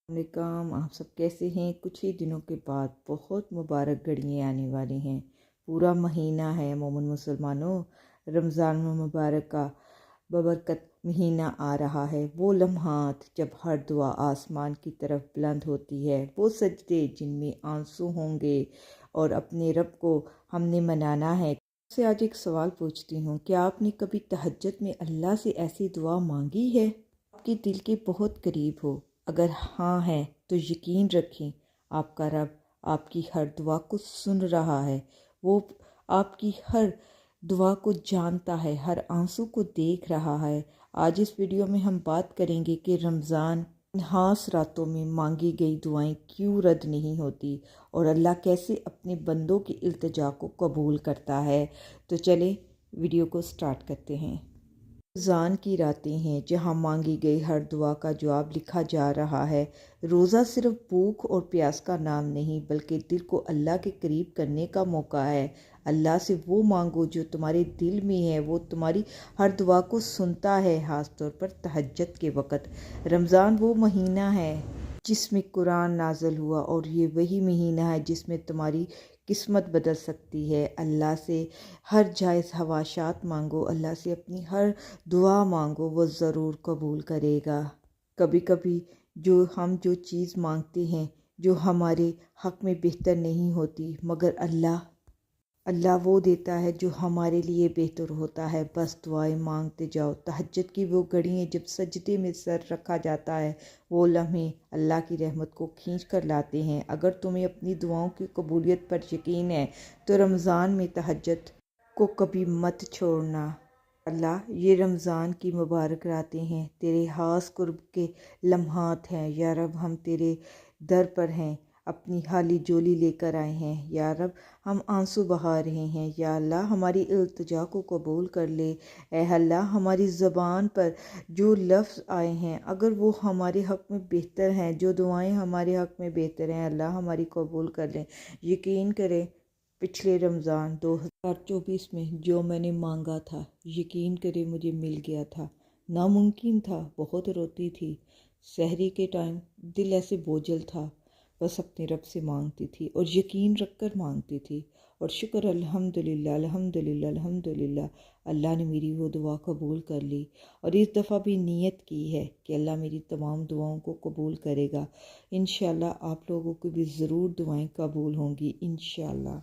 अलैक्म। आप सब कैसे हैं? कुछ ही दिनों के बाद बहुत मुबारक घड़ियाँ आने वाली हैं। पूरा महीना है मोमिन मुसलमानों, रमज़ान मुबारक का बबरकत महीना आ रहा है। वो लम्हात जब हर दुआ आसमान की तरफ बुलंद होती है, वो सजदे जिनमें आंसू होंगे और अपने रब को हमने मनाना है। से आज एक सवाल पूछती हूँ, क्या आपने कभी तहज्जुद में अल्लाह से ऐसी दुआ मांगी है? आपके दिल के बहुत करीब हो? अगर हाँ है तो यकीन रखें, आपका रब आपकी हर दुआ को सुन रहा है। वो आपकी हर दुआ को जानता है, हर आंसू को देख रहा है। आज इस वीडियो में हम बात करेंगे कि रमज़ान खास रातों में मांगी गई दुआएं क्यों रद्द नहीं होती और अल्लाह कैसे अपने बंदों की इल्तिजा को कबूल करता है। तो चले वीडियो को स्टार्ट करते हैं। रमज़ान की रातें हैं जहाँ मांगी गई हर दुआ का जवाब लिखा जा रहा है। रोज़ा सिर्फ भूख और प्यास का नाम नहीं, बल्कि दिल को अल्लाह के करीब करने का मौका है। अल्लाह से वो मांगो जो तुम्हारे दिल में है, वो तुम्हारी हर दुआ को सुनता है, ख़ास तौर पर तहज्जुद के वक़्त। रमज़ान वो महीना है जिसमें कुरान नाज़िल हुआ और ये वही महीना है जिसमें तुम्हारी किस्मत बदल सकती है। अल्लाह से हर जायज़ हवाशात मांगो, अल्लाह से अपनी हर दुआ मांगो, वो ज़रूर कबूल करेगा। कभी कभी जो चीज़ मांगते हैं जो हमारे हक़ में बेहतर नहीं होती, मगर अल्लाह वो देता है जो हमारे लिए बेहतर होता है। बस दुआएं मांगते जाओ। तहज्जुद की वो घड़ियाँ जब सजदे में सर रखा जाता है, वो लम्हे अल्लाह की रहमत को खींच कर लाते हैं। अगर तुम्हें अपनी दुआओं की कबूलियत पर यकीन है तो रमज़ान में तहज्जुद को कभी मत छोड़ना। अल्लाह, ये रमज़ान की मुबारक रातें हैं, तेरे खास कुर्ब के लम्हात हैं। या रब, हम तेरे दर पर हैं, अपनी खाली झोली लेकर आए हैं। या रब, हम आंसू बहा रहे हैं। या अल्लाह, हमारी इल्तिजा को कबूल कर ले। ए अल्लाह, हमारी ज़बान पर जो लफ्ज़ आए हैं, अगर वो हमारे हक़ में बेहतर हैं, जो दुआएं हमारे हक़ में बेहतर हैं, अल्लाह हमारी कबूल कर लें। यकीन करें, पिछले रमज़ान 2024 में जो मैंने मांगा था, यकीन करें मुझे मिल गया था। नामुमकिन था, बहुत रोती थी। सहरी के टाइम दिल ऐसे बोझल था, बस अपने रब से मांगती थी और यकीन रख कर मांगती थी। और शुक्र अल्हम्दुलिल्लाह अल्हम्दुलिल्लाह अल्हम्दुलिल्लाह, अल्लाह ने मेरी वो दुआ कबूल कर ली। और इस दफ़ा भी नीयत की है कि अल्लाह मेरी तमाम दुआओं को कबूल करेगा। इंशाअल्लाह आप लोगों की भी ज़रूर दुआएं कबूल होंगी इंशाअल्लाह।